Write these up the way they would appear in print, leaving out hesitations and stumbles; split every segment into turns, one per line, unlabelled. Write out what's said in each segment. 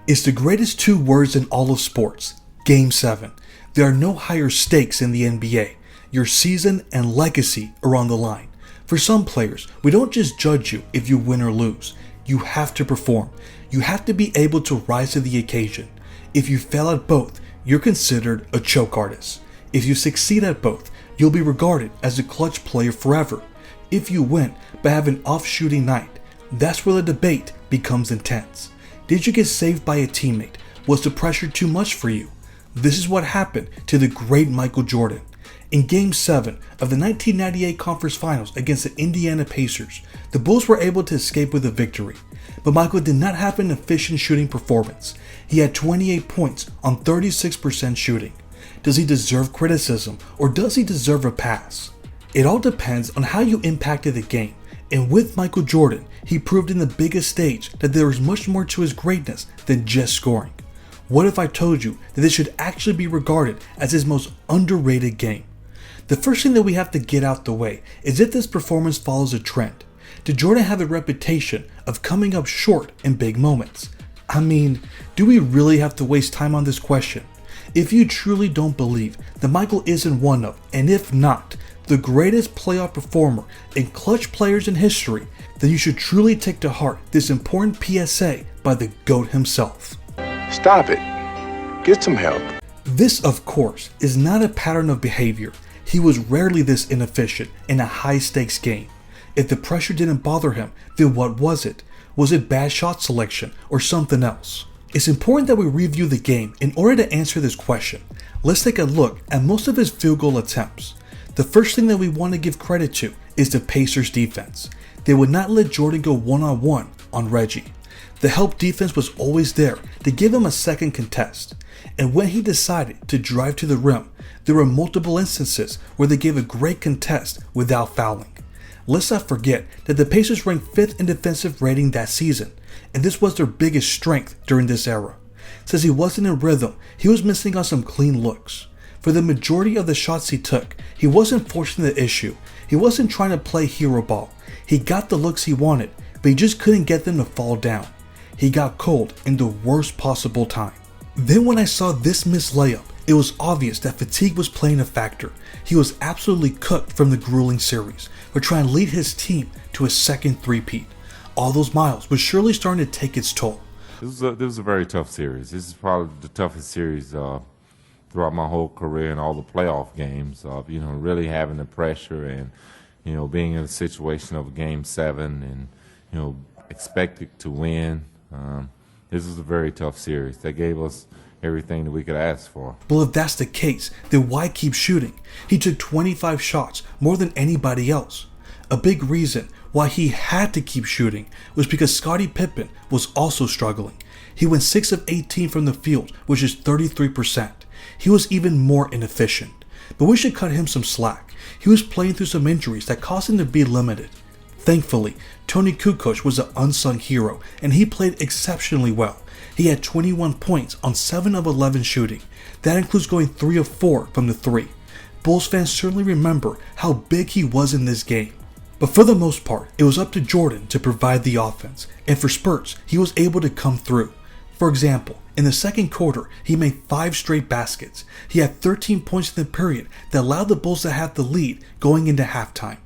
It's the greatest two words in all of sports. Game 7. There are no higher stakes in the NBA. Your season and legacy are on the line. For some players, we don't just judge you if you win or lose. You have to perform. You have to be able to rise to the occasion. If you fail at both, you're considered a choke artist. If you succeed at both, you'll be regarded as a clutch player forever. If you win but have an off shooting night, that's where the debate becomes intense. Did you get saved by a teammate? Was the pressure too much for you? This is what happened to the great Michael Jordan. In Game 7 of the 1998 Conference Finals against the Indiana Pacers, the Bulls were able to escape with a victory. But Michael did not have an efficient shooting performance. He had 28 points on 36% shooting. Does he deserve criticism, or does he deserve a pass? It all depends on how you impacted the game. And with Michael Jordan, he proved in the biggest stage that there is much more to his greatness than just scoring. What if I told you that this should actually be regarded as his most underrated game? The first thing that we have to get out the way is if this performance follows a trend. Did Jordan have a reputation of coming up short in big moments? I mean, do we really have to waste time on this question? If you truly don't believe that Michael isn't one of, and if not, the greatest playoff performer and clutch players in history, then you should truly take to heart this important PSA by the GOAT himself.
Stop it. Get some help.
This, of course, is not a pattern of behavior. He was rarely this inefficient in a high-stakes game. If the pressure didn't bother him, then what was it? Was it bad shot selection or something else? It's important that we review the game in order to answer this question. Let's take a look at most of his field goal attempts. The first thing that we want to give credit to is the Pacers defense. They would not let Jordan go one-on-one on Reggie. The help defense was always there to give him a second contest. And when he decided to drive to the rim, there were multiple instances where they gave a great contest without fouling. Let's not forget that the Pacers ranked 5th in defensive rating that season, and this was their biggest strength during this era. Since he wasn't in rhythm, he was missing on some clean looks. For the majority of the shots he took, he wasn't forcing the issue. He wasn't trying to play hero ball. He got the looks he wanted, but he just couldn't get them to fall down. He got cold in the worst possible time. Then when I saw this missed layup, it was obvious that fatigue was playing a factor. He was absolutely cooked from the grueling series, but trying to lead his team to a second three-peat. All those miles was surely starting to take its toll.
This was a very tough series. This is probably the toughest series throughout my whole career in all the playoff games. Really having the pressure and being in a situation of Game 7 and expected to win. This was a very tough series. They gave us everything that we could ask for.
Well, if that's the case, then why keep shooting? He took 25 shots, more than anybody else. A big reason why he had to keep shooting was because Scottie Pippen was also struggling. He went 6 of 18 from the field, which is 33%. He was even more inefficient. But we should cut him some slack. He was playing through some injuries that caused him to be limited. Thankfully, Tony Kukoc was an unsung hero, and he played exceptionally well. He had 21 points on 7 of 11 shooting. That includes going 3 of 4 from the 3. Bulls fans certainly remember how big he was in this game. But for the most part, it was up to Jordan to provide the offense, and for spurts, he was able to come through. For example, in the second quarter, he made 5 straight baskets. He had 13 points in the period that allowed the Bulls to have the lead going into halftime.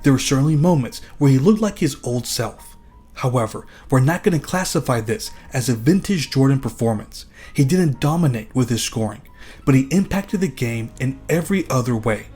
There were certainly moments where he looked like his old self. However, we're not going to classify this as a vintage Jordan performance. He didn't dominate with his scoring, but he impacted the game in every other way.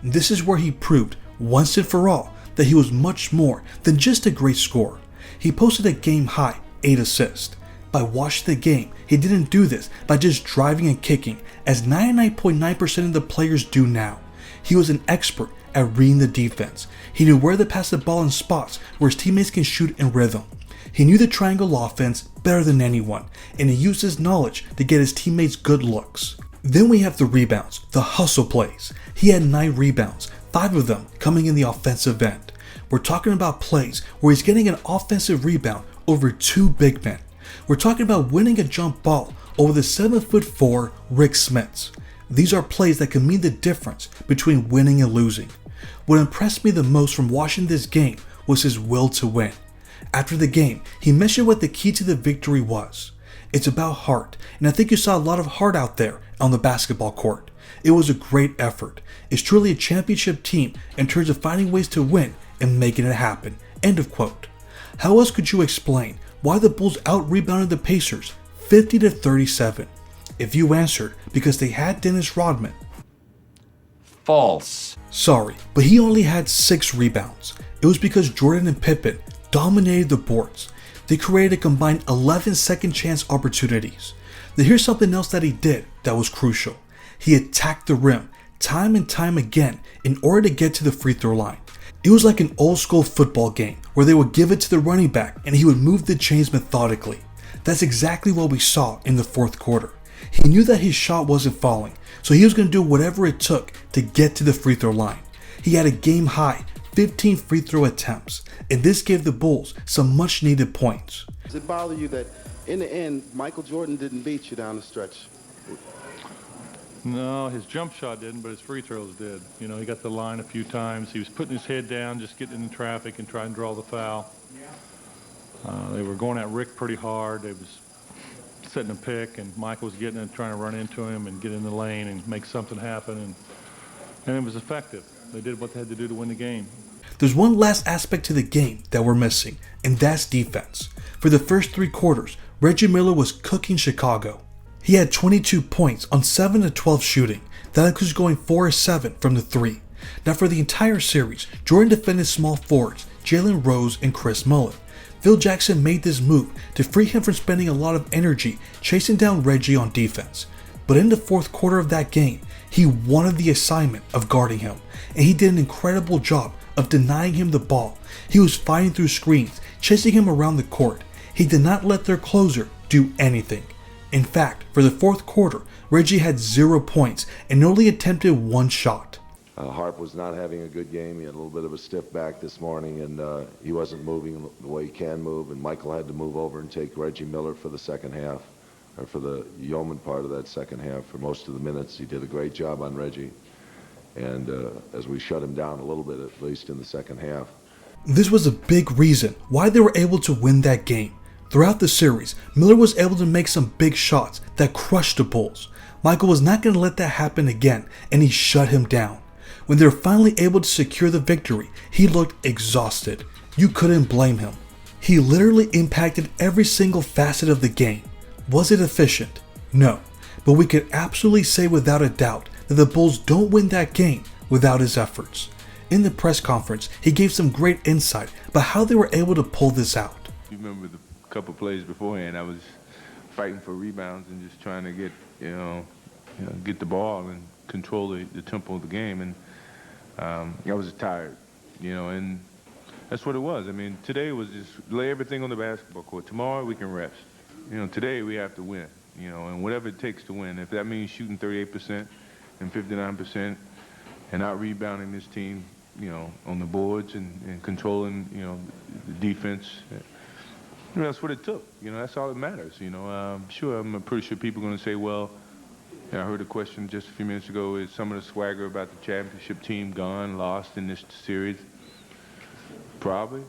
This is where he proved, once and for all, that he was much more than just a great scorer. He posted a game-high 8 assists. By watching the game, he didn't do this by just driving and kicking, as 99.9% of the players do now. He was an expert at reading the defense. He knew where to pass the ball in spots where his teammates can shoot in rhythm. He knew the triangle offense better than anyone, and he used his knowledge to get his teammates good looks. Then we have the rebounds, the hustle plays. He had 9 rebounds, 5 of them coming in the offensive end. We're talking about plays where he's getting an offensive rebound over 2 big men. We're talking about winning a jump ball over the 7'4" Rick Smits. These are plays that can mean the difference between winning and losing. What impressed me the most from watching this game was his will to win. After the game, he mentioned what the key to the victory was. It's about heart, and I think you saw a lot of heart out there on the basketball court. It was a great effort. It's truly a championship team in terms of finding ways to win and making it happen. End of quote. How else could you explain why the Bulls out-rebounded the Pacers 50-37? If you answered because they had Dennis Rodman.
False.
Sorry, but he only had 6 rebounds. It was because Jordan and Pippen dominated the boards. They created a combined 11 second chance opportunities. Now here's something else that he did that was crucial. He attacked the rim time and time again in order to get to the free throw line. It was like an old school football game where they would give it to the running back and he would move the chains methodically. That's exactly what we saw in the fourth quarter. He knew that his shot wasn't falling, so he was going to do whatever it took to get to the free throw line. He had a game high 15 free throw attempts, and this gave the Bulls some much needed points.
Does it bother you that in the end, Michael Jordan didn't beat you down the stretch?
No, his jump shot didn't, but his free throws did. You know, he got the line a few times. He was putting his head down, just getting in traffic and trying to draw the foul. They were going at Rick pretty hard. They was setting a pick, and Michael was getting it, trying to run into him and get in the lane and make something happen, and it was effective. They did what they had to do to win the game.
There's one last aspect to the game that we're missing, and that's defense. For the first 3 quarters, Reggie Miller was cooking Chicago. He had 22 points on 7 of 12 shooting. That includes going 4 of 7 from the 3. Now for the entire series, Jordan defended small forwards Jalen Rose and Chris Mullin. Phil Jackson made this move to free him from spending a lot of energy chasing down Reggie on defense. But in the fourth quarter of that game, he wanted the assignment of guarding him, and he did an incredible job of denying him the ball. He was fighting through screens, chasing him around the court. He did not let their closer do anything. In fact, for the fourth quarter, Reggie had 0 points and only attempted 1 shot.
Harp was not having a good game. He had a little bit of a stiff back this morning, and he wasn't moving the way he can move, and Michael had to move over and take Reggie Miller for the second half, or for the yeoman part of that second half for most of the minutes. He did a great job on Reggie, and as we shut him down a little bit, at least in the second half.
This was a big reason why they were able to win that game. Throughout the series, Miller was able to make some big shots that crushed the Bulls. Michael was not going to let that happen again, and he shut him down. When they were finally able to secure the victory, he looked exhausted. You couldn't blame him. He literally impacted every single facet of the game. Was it efficient? No. But we could absolutely say without a doubt that the Bulls don't win that game without his efforts. In the press conference, he gave some great insight about how they were able to pull this out.
You remember the couple plays beforehand, I was fighting for rebounds and just trying to get, get the ball and control the tempo of the game, and I was tired, and that's what it was. I mean, today was just lay everything on the basketball court. Tomorrow we can rest. Today we have to win, and whatever it takes to win. If that means shooting 38% and 59% and out rebounding this team, on the boards and controlling, the defense, that's what it took. That's all that matters. I'm pretty sure people are going to say, well, I heard a question just a few minutes ago, is some of the swagger about the championship team gone, lost in this series? Probably.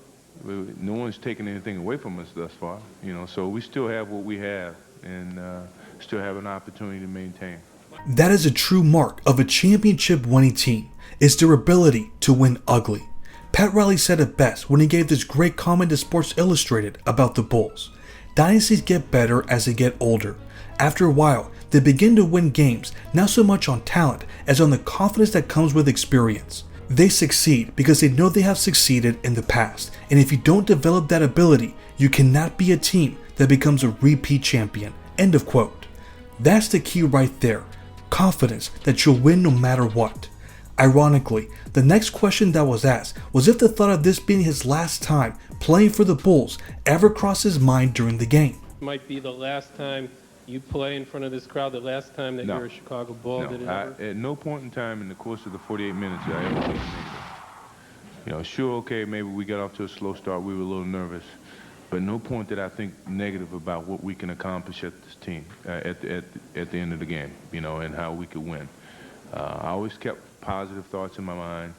No one's taken anything away from us thus far, so we still have what we have and still have an opportunity to maintain.
That is a true mark of a championship winning team, is their ability to win ugly. Pat Riley said it best when he gave this great comment to Sports Illustrated about the Bulls. Dynasties get better as they get older. After a while, they begin to win games, not so much on talent as on the confidence that comes with experience. They succeed because they know they have succeeded in the past, and if you don't develop that ability, you cannot be a team that becomes a repeat champion. End of quote. That's the key right there. Confidence that you'll win no matter what. Ironically, the next question that was asked was if the thought of this being his last time playing for the Bulls ever crossed his mind during the game.
Might be the last time you play in front of this crowd, the last time that you're a Chicago Bull.
No,
did it ever?
at no point in time in the course of the 48 minutes did I ever think negative. Sure, okay, maybe we got off to a slow start, we were a little nervous, but no point did I think negative about what we can accomplish at this team at the end of the game, and how we could win. I always kept positive thoughts in my mind.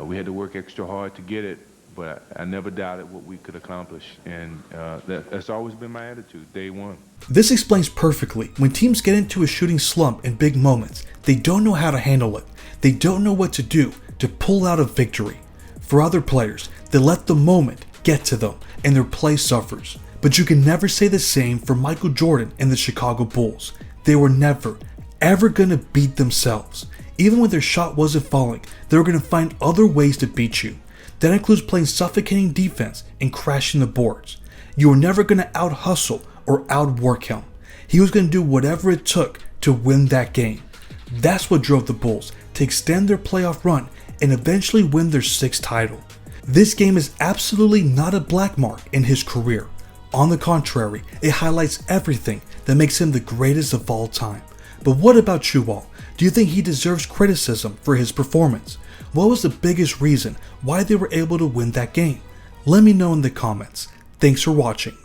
We had to work extra hard to get it, but I never doubted what we could accomplish, and that's always been my attitude, day one.
This explains perfectly when teams get into a shooting slump in big moments, they don't know how to handle it. They don't know what to do to pull out a victory. For other players, they let the moment get to them and their play suffers. But you can never say the same for Michael Jordan and the Chicago Bulls. They were never, ever gonna beat themselves. Even when their shot wasn't falling, they were gonna find other ways to beat you. That includes playing suffocating defense and crashing the boards. You were never gonna out-hustle or outwork him. He was gonna do whatever it took to win that game. That's what drove the Bulls to extend their playoff run and eventually win their 6th title. This game is absolutely not a black mark in his career. On the contrary, it highlights everything that makes him the greatest of all time. But what about you all? Do you think he deserves criticism for his performance? What was the biggest reason why they were able to win that game? Let me know in the comments. Thanks for watching.